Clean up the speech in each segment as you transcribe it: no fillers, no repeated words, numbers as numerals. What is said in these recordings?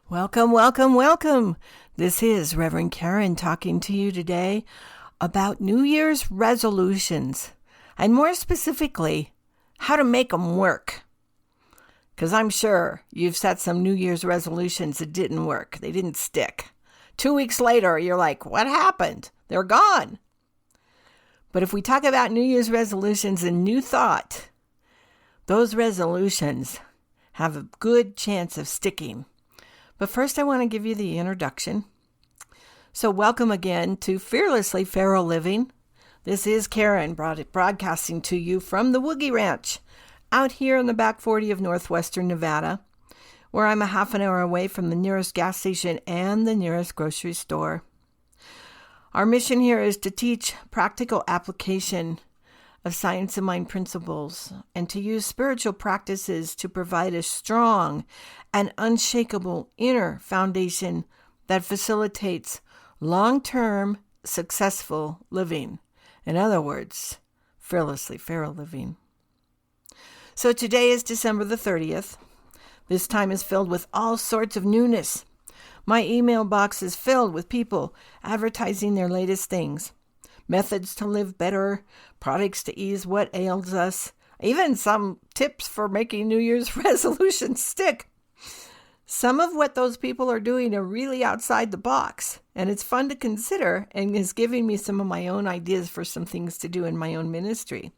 Welcome, welcome, welcome. This is Reverend Karen talking to you today about New Year's resolutions, and more specifically, how to make them work. Because I'm sure you've set some New Year's resolutions that didn't work. They didn't stick. 2 weeks later, you're like, what happened? They're gone. But if we talk about New Year's resolutions and new thought, those resolutions have a good chance of sticking. But first, I want to give you the introduction. So welcome again to Fearlessly Feral Living. This is Karen broadcasting to you from the Woogie Ranch out here in the back 40 of northwestern Nevada, where I'm a half an hour away from the nearest gas station and the nearest grocery store. Our mission here is to teach practical application of science of mind principles and to use spiritual practices to provide a strong and unshakable inner foundation that facilitates long-term successful living. In other words, fearlessly feral living. So today is December the 30th. This time is filled with all sorts of newness. My email box is filled with people advertising their latest things. Methods to live better, products to ease what ails us, even some tips for making New Year's resolutions stick. Some of what those people are doing are really outside the box, and it's fun to consider and is giving me some of my own ideas for some things to do in my own ministry.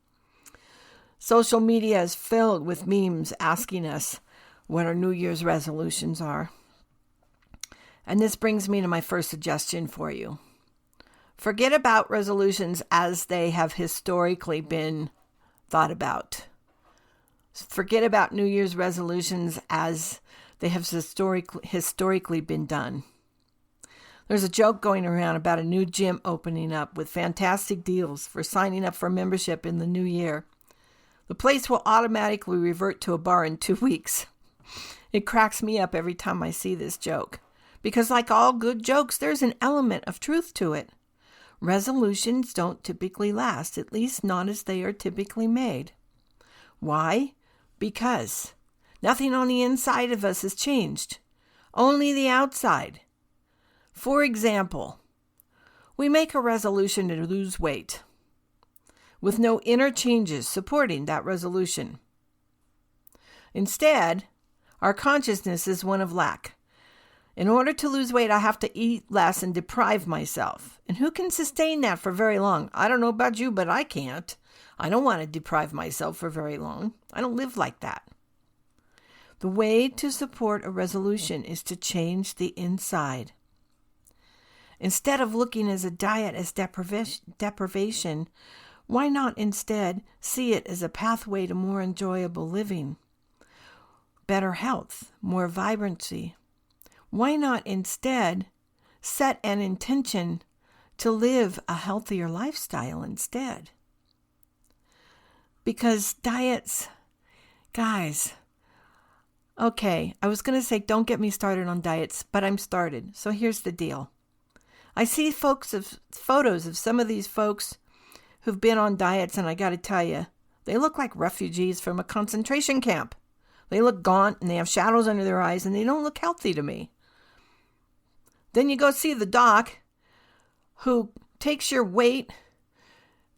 Social media is filled with memes asking us what our New Year's resolutions are. And this brings me to my first suggestion for you. Forget about resolutions as they have historically been thought about. Forget about New Year's resolutions as they have historically been done. There's a joke going around about a new gym opening up with fantastic deals for signing up for membership in the new year. The place will automatically revert to a bar in 2 weeks. It cracks me up every time I see this joke, because like all good jokes, there's an element of truth to it. Resolutions don't typically last, at least not as they are typically made. Why? Because nothing on the inside of us has changed, only the outside. For example, we make a resolution to lose weight with no inner changes supporting that resolution. Instead, our consciousness is one of lack. In order to lose weight, I have to eat less and deprive myself. And who can sustain that for very long? I don't know about you, but I can't. I don't want to deprive myself for very long. I don't live like that. The way to support a resolution is to change the inside. Instead of looking at a diet as deprivation, why not instead see it as a pathway to more enjoyable living, better health, more vibrancy? Why not instead set an intention to live a healthier lifestyle instead? Because diets, guys, okay, I was going to say don't get me started on diets, but I'm started. So here's the deal. I see photos of some of these folks who've been on diets, and I got to tell you, they look like refugees from a concentration camp. They look gaunt, and they have shadows under their eyes, and they don't look healthy to me. Then you go see the doc who takes your weight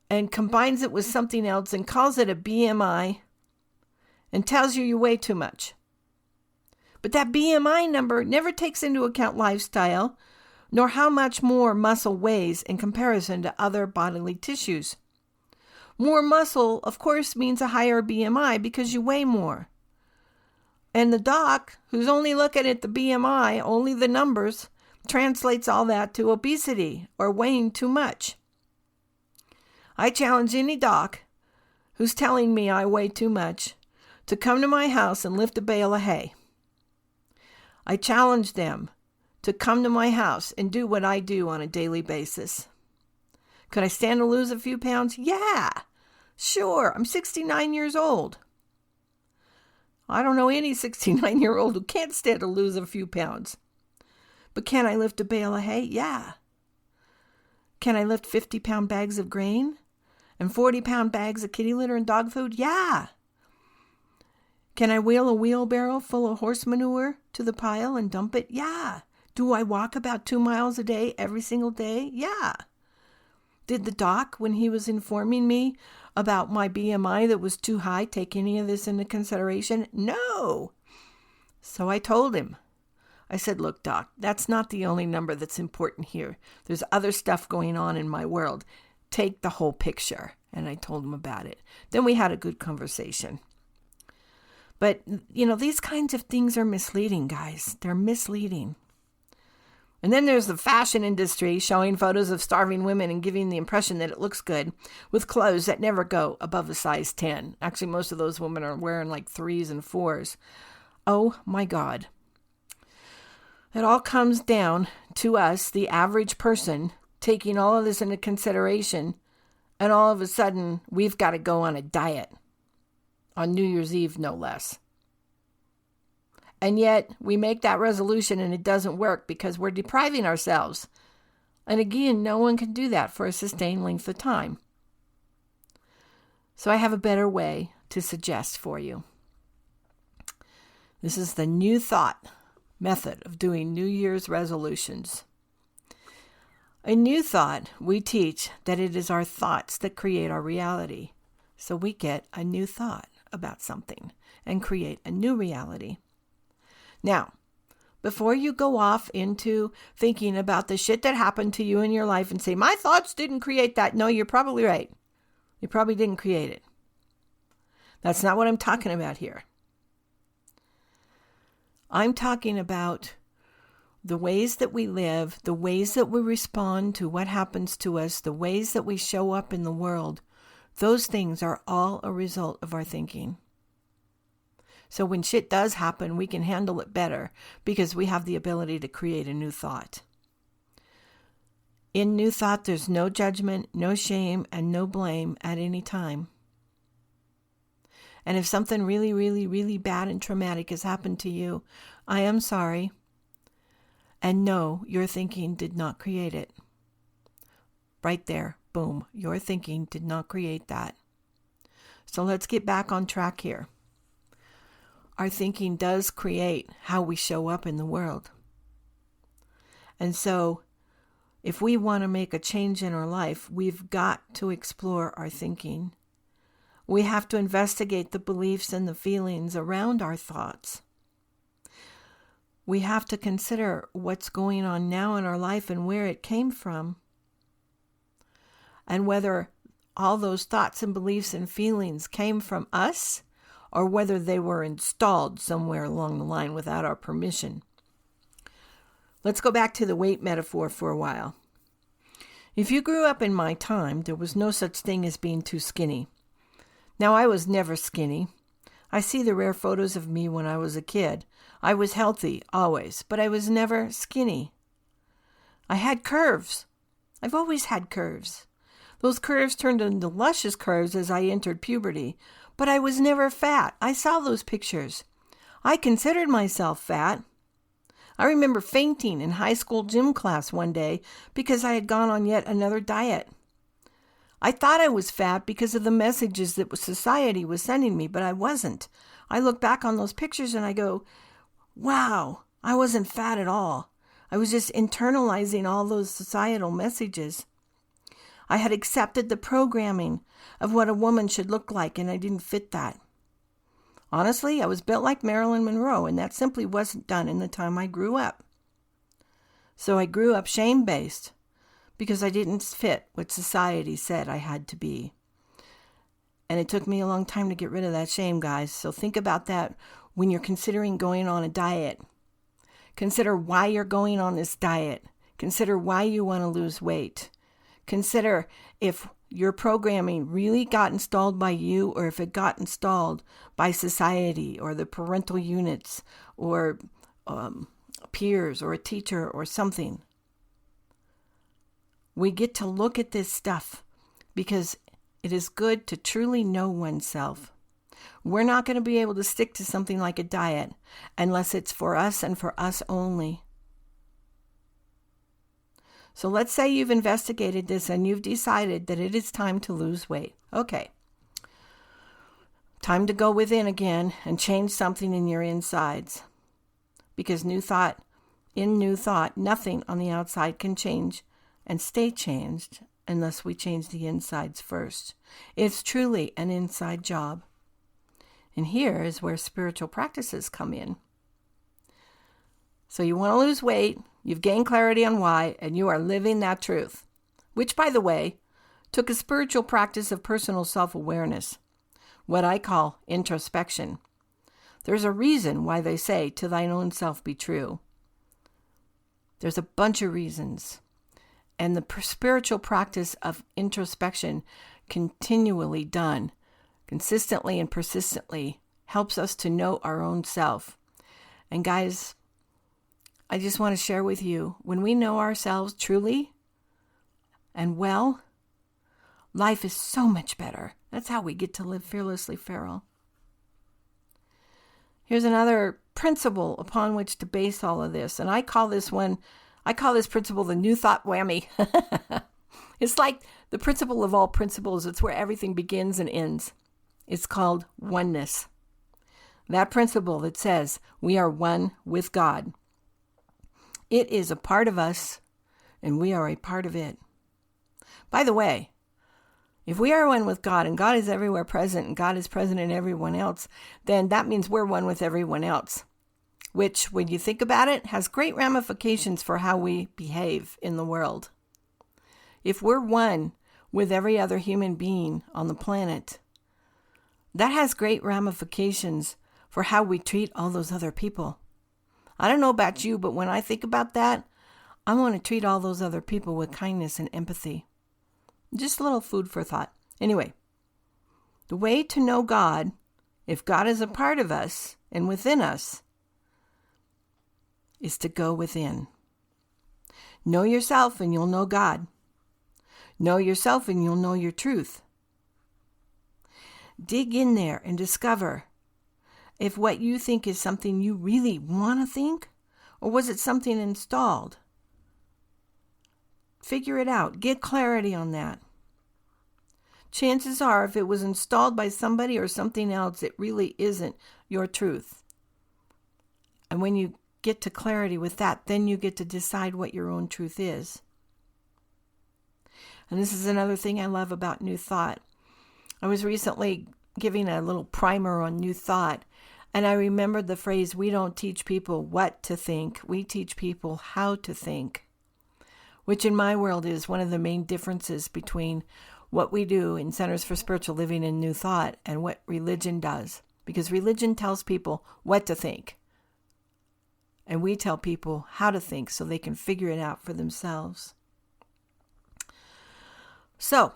and combines it with something else and calls it a BMI and tells you weigh too much. But that BMI number never takes into account lifestyle, nor how much more muscle weighs in comparison to other bodily tissues. More muscle, of course, means a higher BMI because you weigh more. And the doc, who's only looking at the BMI, only the numbers, translates all that to obesity or weighing too much. I challenge any doc who's telling me I weigh too much to come to my house and lift a bale of hay. I challenge them to come to my house and do what I do on a daily basis. Could I stand to lose a few pounds? Yeah, sure. I'm 69 years old. I don't know any 69-year-old who can't stand to lose a few pounds. But can I lift a bale of hay? Yeah. Can I lift 50-pound bags of grain and 40-pound bags of kitty litter and dog food? Yeah. Can I wheel a wheelbarrow full of horse manure to the pile and dump it? Yeah. Do I walk about 2 miles a day every single day? Yeah. Did the doc, when he was informing me about my BMI that was too high, take any of this into consideration? No. So I told him. I said, look, doc, that's not the only number that's important here. There's other stuff going on in my world. Take the whole picture. And I told him about it. Then we had a good conversation. But, these kinds of things are misleading, guys. They're misleading. And then there's the fashion industry showing photos of starving women and giving the impression that it looks good with clothes that never go above a size 10. Actually, most of those women are wearing like 3s and 4s. Oh my God. It all comes down to us, the average person, taking all of this into consideration, and all of a sudden, we've got to go on a diet. On New Year's Eve, no less. And yet, we make that resolution and it doesn't work because we're depriving ourselves. And again, no one can do that for a sustained length of time. So I have a better way to suggest for you. This is the New Thought method of doing New Year's resolutions. In New Thought, we teach that it is our thoughts that create our reality. So we get a new thought about something and create a new reality. Now, before you go off into thinking about the shit that happened to you in your life and say, my thoughts didn't create that. No, you're probably right. You probably didn't create it. That's not what I'm talking about here. I'm talking about the ways that we live, the ways that we respond to what happens to us, the ways that we show up in the world. Those things are all a result of our thinking. So when shit does happen, we can handle it better because we have the ability to create a new thought. In New Thought, there's no judgment, no shame, and no blame at any time. And if something really, really, really bad and traumatic has happened to you, I am sorry. And no, your thinking did not create it. Right there, boom, your thinking did not create that. So let's get back on track here. Our thinking does create how we show up in the world. And so, if we want to make a change in our life, we've got to explore our thinking. We have to investigate the beliefs and the feelings around our thoughts. We have to consider what's going on now in our life and where it came from. And whether all those thoughts and beliefs and feelings came from us or whether they were installed somewhere along the line without our permission. Let's go back to the weight metaphor for a while. If you grew up in my time, there was no such thing as being too skinny. Now, I was never skinny. I see the rare photos of me when I was a kid. I was healthy, always, but I was never skinny. I had curves. I've always had curves. Those curves turned into luscious curves as I entered puberty, but I was never fat. I saw those pictures. I considered myself fat. I remember fainting in high school gym class one day because I had gone on yet another diet. I thought I was fat because of the messages that society was sending me, but I wasn't. I look back on those pictures and I go, wow, I wasn't fat at all. I was just internalizing all those societal messages. I had accepted the programming of what a woman should look like, and I didn't fit that. Honestly, I was built like Marilyn Monroe, and that simply wasn't done in the time I grew up. So I grew up shame-based because I didn't fit what society said I had to be. And it took me a long time to get rid of that shame, guys. So think about that when you're considering going on a diet. Consider why you're going on this diet. Consider why you want to lose weight. Consider if your programming really got installed by you or if it got installed by society or the parental units or peers or a teacher or something. We get to look at this stuff because it is good to truly know oneself. We're not going to be able to stick to something like a diet unless it's for us and for us only. So let's say you've investigated this and you've decided that it is time to lose weight. Okay. Time to go within again and change something in your insides. Because new thought, nothing on the outside can change and stay changed unless we change the insides first. It's truly an inside job. And here is where spiritual practices come in. So you want to lose weight, you've gained clarity on why, and you are living that truth. Which, by the way, took a spiritual practice of personal self-awareness, what I call introspection. There's a reason why they say, to thine own self be true. There's a bunch of reasons. And the spiritual practice of introspection, continually done, consistently and persistently, helps us to know our own self. And guys, I just want to share with you, when we know ourselves truly and well, life is so much better. That's how we get to live fearlessly feral. Here's another principle upon which to base all of this. And I call this principle the new thought whammy. It's like the principle of all principles. It's where everything begins and ends. It's called oneness. That principle that says we are one with God. It is a part of us, and we are a part of it. By the way, if we are one with God, and God is everywhere present, and God is present in everyone else, then that means we're one with everyone else, which, when you think about it, has great ramifications for how we behave in the world. If we're one with every other human being on the planet, that has great ramifications for how we treat all those other people. I don't know about you, but when I think about that, I want to treat all those other people with kindness and empathy. Just a little food for thought. Anyway, the way to know God, if God is a part of us and within us, is to go within. Know yourself and you'll know God. Know yourself and you'll know your truth. Dig in there and discover if what you think is something you really want to think, or was it something installed? Figure it out. Get clarity on that. Chances are, if it was installed by somebody or something else, it really isn't your truth. And when you get to clarity with that, then you get to decide what your own truth is. And this is another thing I love about New Thought. I was recently giving a little primer on New Thought, and I remembered the phrase, we don't teach people what to think, we teach people how to think, which in my world is one of the main differences between what we do in Centers for Spiritual Living and New Thought and what religion does. Because religion tells people what to think, and we tell people how to think so they can figure it out for themselves. So,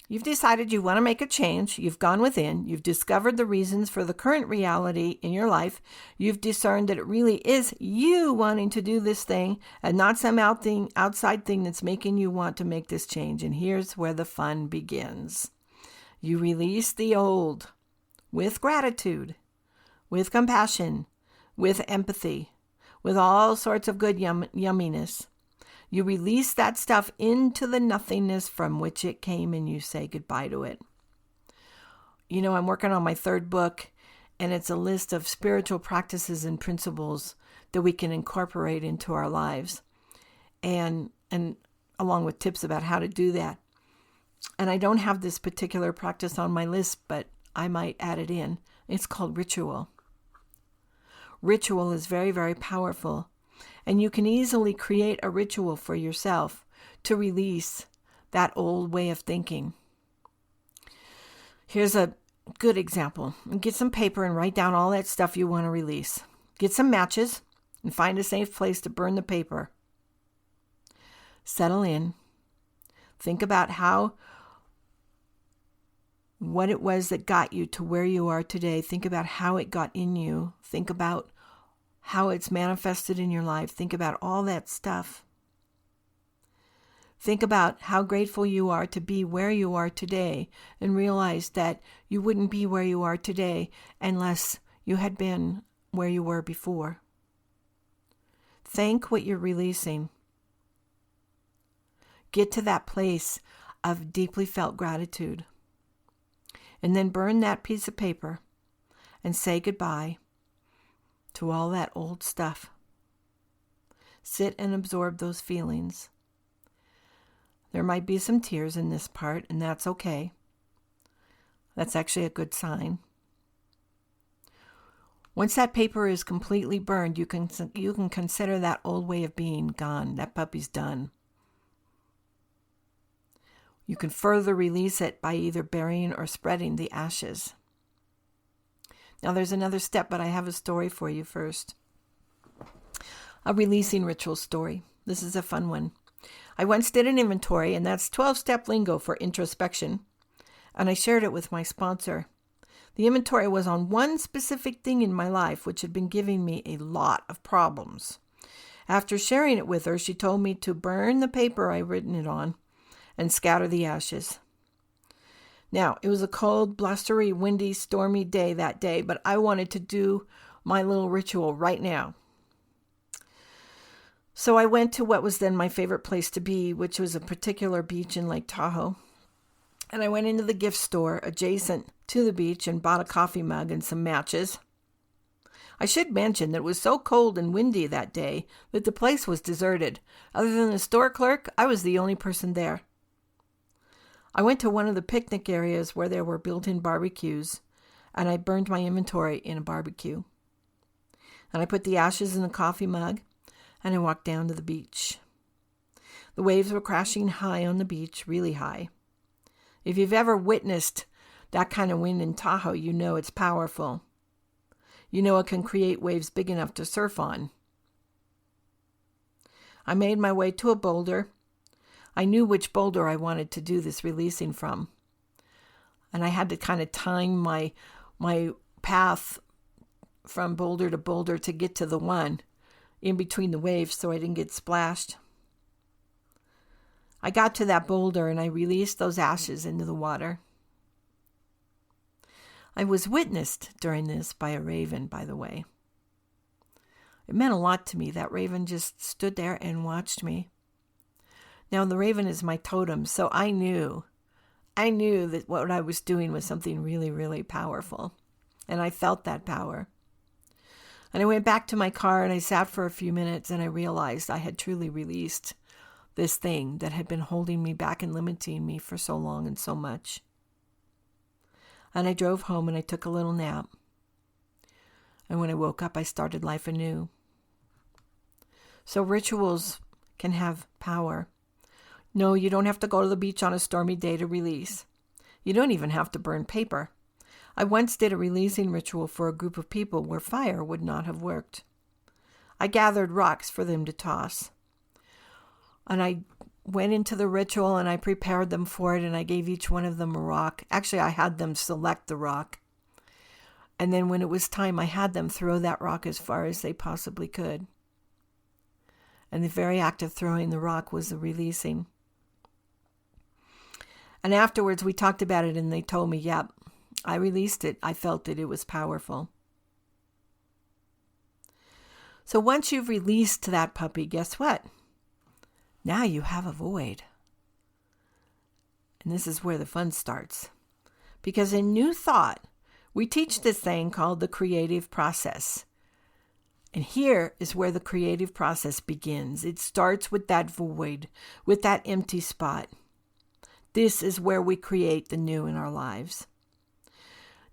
you've decided you want to make a change. You've gone within. You've discovered the reasons for the current reality in your life. You've discerned that it really is you wanting to do this thing and not some outside thing that's making you want to make this change. And here's where the fun begins. You release the old with gratitude, with compassion, with empathy, with all sorts of good yumminess. You release that stuff into the nothingness from which it came, and you say goodbye to it. You know, I'm working on my third book, and it's a list of spiritual practices and principles that we can incorporate into our lives, and along with tips about how to do that. And I don't have this particular practice on my list, but I might add it in. It's called ritual. Ritual is very, very powerful. And you can easily create a ritual for yourself to release that old way of thinking. Here's a good example. Get some paper and write down all that stuff you want to release. Get some matches and find a safe place to burn the paper. Settle in. Think about what it was that got you to where you are today. Think about how it got in you. Think about how it's manifested in your life. Think about all that stuff. Think about how grateful you are to be where you are today, and realize that you wouldn't be where you are today unless you had been where you were before. Thank what you're releasing. Get to that place of deeply felt gratitude. and then burn that piece of paper and say goodbye to all that old stuff. Sit and absorb those feelings. There might be some tears in this part, and that's okay. That's actually a good sign. Once that paper is completely burned, you can consider that old way of being gone. That puppy's done. You can further release it by either burying or spreading the ashes. Now there's another step, but I have a story for you first. A releasing ritual story. This is a fun one. I once did an inventory, and that's 12-step lingo for introspection, and I shared it with my sponsor. The inventory was on one specific thing in my life which had been giving me a lot of problems. After sharing it with her, she told me to burn the paper I'd written it on and scatter the ashes. Now, it was a cold, blustery, windy, stormy day that day, but I wanted to do my little ritual right now. So I went to what was then my favorite place to be, which was a particular beach in Lake Tahoe. And I went into the gift store adjacent to the beach and bought a coffee mug and some matches. I should mention that it was so cold and windy that day that the place was deserted. Other than the store clerk, I was the only person there. I went to one of the picnic areas where there were built-in barbecues, and I burned my inventory in a barbecue. And I put the ashes in the coffee mug, and I walked down to the beach. The waves were crashing high on the beach, really high. If you've ever witnessed that kind of wind in Tahoe, you know it's powerful. You know it can create waves big enough to surf on. I made my way to a boulder. I knew which boulder I wanted to do this releasing from. And I had to kind of time my path from boulder to boulder to get to the one in between the waves so I didn't get splashed. I got to that boulder and I released those ashes into the water. I was witnessed during this by a raven, by the way. It meant a lot to me. That raven just stood there and watched me. Now, the raven is my totem, so I knew that what I was doing was something really, really powerful. And I felt that power. And I went back to my car and I sat for a few minutes and I realized I had truly released this thing that had been holding me back and limiting me for so long and so much. And I drove home and I took a little nap. And when I woke up, I started life anew. So rituals can have power. No, you don't have to go to the beach on a stormy day to release. You don't even have to burn paper. I once did a releasing ritual for a group of people where fire would not have worked. I gathered rocks for them to toss. And I went into the ritual and I prepared them for it and I gave each one of them a rock. Actually, I had them select the rock. And then when it was time, I had them throw that rock as far as they possibly could. And the very act of throwing the rock was the releasing. And afterwards we talked about it and they told me, yep, I released it. I felt it. It was powerful. So once you've released that puppy, guess what? Now you have a void. And this is where the fun starts. Because in New Thought, we teach this thing called the creative process. And here is where the creative process begins. It starts with that void, with that empty spot. This is where we create the new in our lives.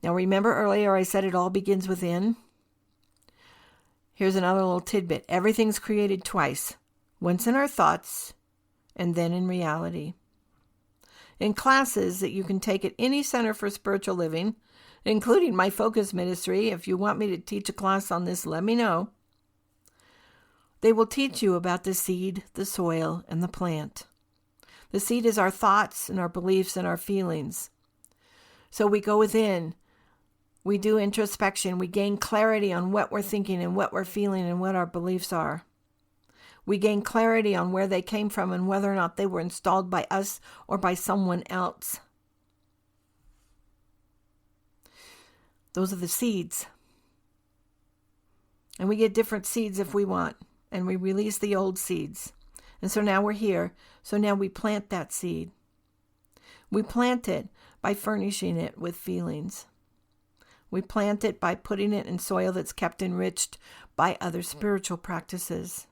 Now remember earlier I said it all begins within? Here's another little tidbit. Everything's created twice. Once in our thoughts, and then in reality. In classes that you can take at any Center for Spiritual Living, including my Focus Ministry, if you want me to teach a class on this, let me know. They will teach you about the seed, the soil, and the plant. The seed is our thoughts and our beliefs and our feelings. So we go within. We do introspection. We gain clarity on what we're thinking and what we're feeling and what our beliefs are. We gain clarity on where they came from and whether or not they were installed by us or by someone else. Those are the seeds. And we get different seeds if we want. And we release the old seeds. And so now we're here. So now we plant that seed. We plant it by furnishing it with feelings. We plant it by putting it in soil that's kept enriched by other spiritual practices,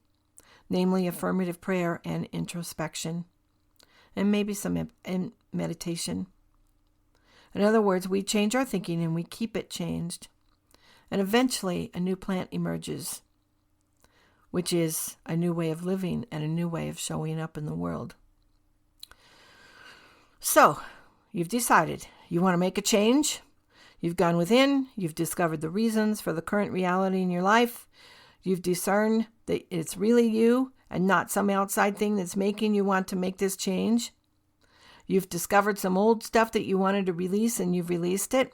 namely affirmative prayer and introspection, and maybe some meditation. In other words, we change our thinking and we keep it changed. And eventually a new plant emerges, which is a new way of living and a new way of showing up in the world. So, you've decided you want to make a change. You've gone within. You've discovered the reasons for the current reality in your life. You've discerned that it's really you and not some outside thing that's making you want to make this change. You've discovered some old stuff that you wanted to release and you've released it.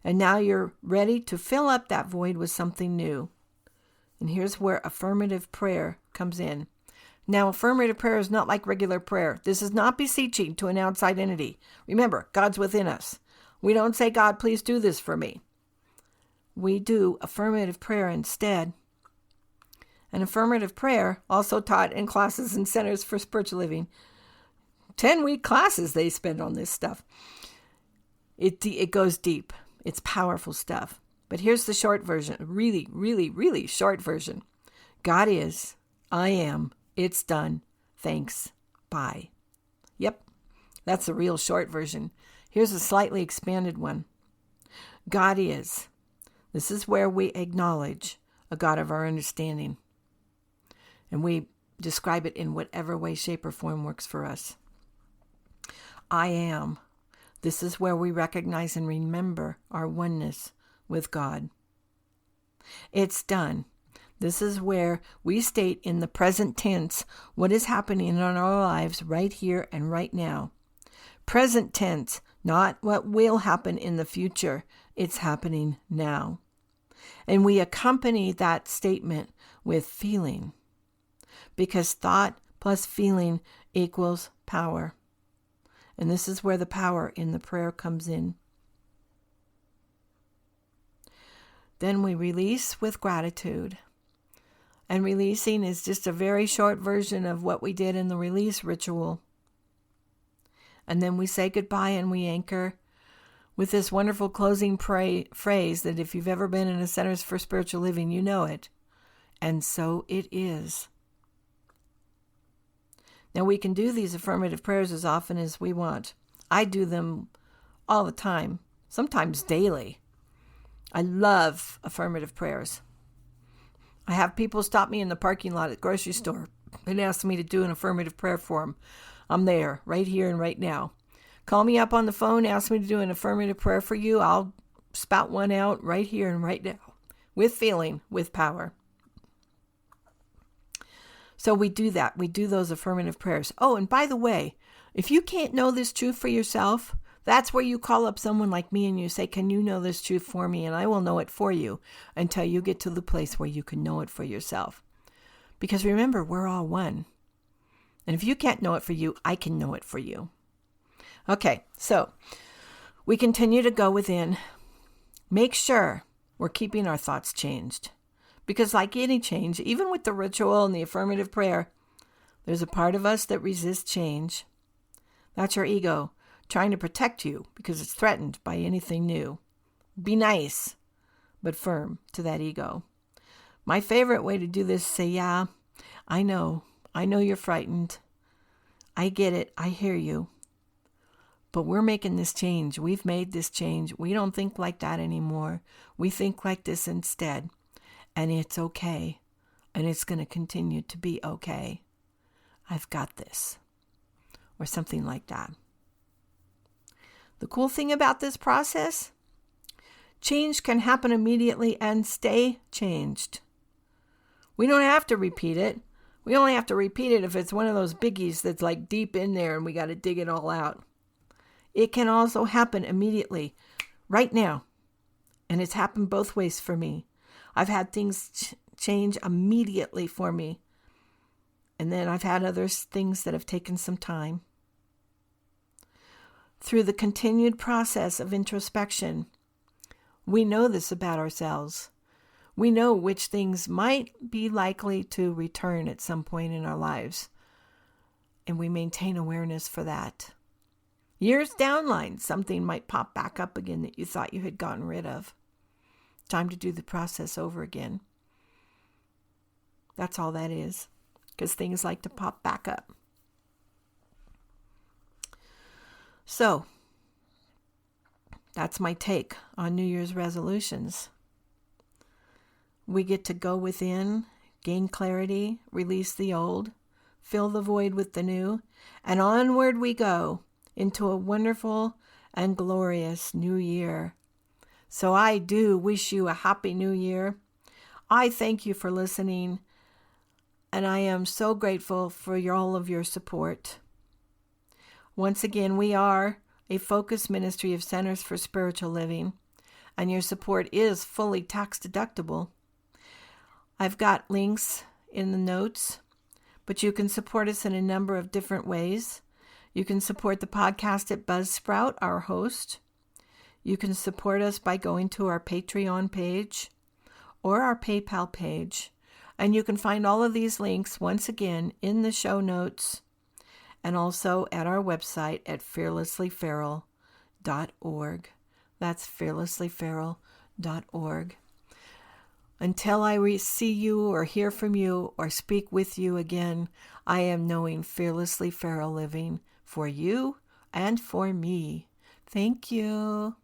And now you're ready to fill up that void with something new. And here's where affirmative prayer comes in. Now, affirmative prayer is not like regular prayer. This is not beseeching to an outside entity. Remember, God's within us. We don't say, God, please do this for me. We do affirmative prayer instead. And affirmative prayer, also taught in classes and centers for spiritual living. 10-week classes they spend on this stuff. It goes deep. It's powerful stuff. But here's the short version, really, really, really short version. God is, I am, it's done, thanks, bye. Yep, that's the real short version. Here's a slightly expanded one. God is. This is where we acknowledge a God of our understanding. And we describe it in whatever way, shape, or form works for us. I am. This is where we recognize and remember our oneness with God. It's done. This is where we state in the present tense what is happening in our lives right here and right now. Present tense, not what will happen in the future. It's happening now. And we accompany that statement with feeling, because thought plus feeling equals power. And this is where the power in the prayer comes in. Then we release with gratitude. And releasing is just a very short version of what we did in the release ritual. And then we say goodbye and we anchor with this wonderful closing phrase that if you've ever been in a Centers for Spiritual Living, you know it. And so it is. Now, we can do these affirmative prayers as often as we want. I do them all the time, sometimes daily. I love affirmative prayers. I have people stop me in the parking lot at the grocery store and ask me to do an affirmative prayer for them. I'm there, right here and right now. Call me up on the phone, ask me to do an affirmative prayer for you. I'll spout one out right here and right now, with feeling, with power. So we do that. We do those affirmative prayers. Oh, and by the way, if you can't know this truth for yourself, that's where you call up someone like me and you say, can you know this truth for me? And I will know it for you until you get to the place where you can know it for yourself. Because remember, we're all one. And if you can't know it for you, I can know it for you. Okay, so we continue to go within. Make sure we're keeping our thoughts changed. Because like any change, even with the ritual and the affirmative prayer, there's a part of us that resists change. That's your ego, trying to protect you because it's threatened by anything new. Be nice, but firm to that ego. My favorite way to do this is say, yeah, I know you're frightened. I get it. I hear you. But we're making this change. We've made this change. We don't think like that anymore. We think like this instead. And it's okay. And it's going to continue to be okay. I've got this. Or something like that. The cool thing about this process, change can happen immediately and stay changed. We don't have to repeat it. We only have to repeat it if it's one of those biggies that's like deep in there and we got to dig it all out. It can also happen immediately, right now. And it's happened both ways for me. I've had things change immediately for me. And then I've had other things that have taken some time. Through the continued process of introspection, we know this about ourselves. We know which things might be likely to return at some point in our lives. And we maintain awareness for that. Years downline, something might pop back up again that you thought you had gotten rid of. Time to do the process over again. That's all that is, because things like to pop back up. So, that's my take on New Year's resolutions. We get to go within, gain clarity, release the old, fill the void with the new, and onward we go into a wonderful and glorious new year. So I do wish you a happy new year. I thank you for listening, and I am so grateful for all of your support. Once again, we are a focused ministry of Centers for Spiritual Living, and your support is fully tax deductible. I've got links in the notes, but you can support us in a number of different ways. You can support the podcast at Buzzsprout, our host. You can support us by going to our Patreon page or our PayPal page. And you can find all of these links once again in the show notes and also at our website at fearlesslyferal.org. That's fearlesslyferal.org. Until I see you or hear from you or speak with you again, I am knowing fearlessly feral living for you and for me. Thank you.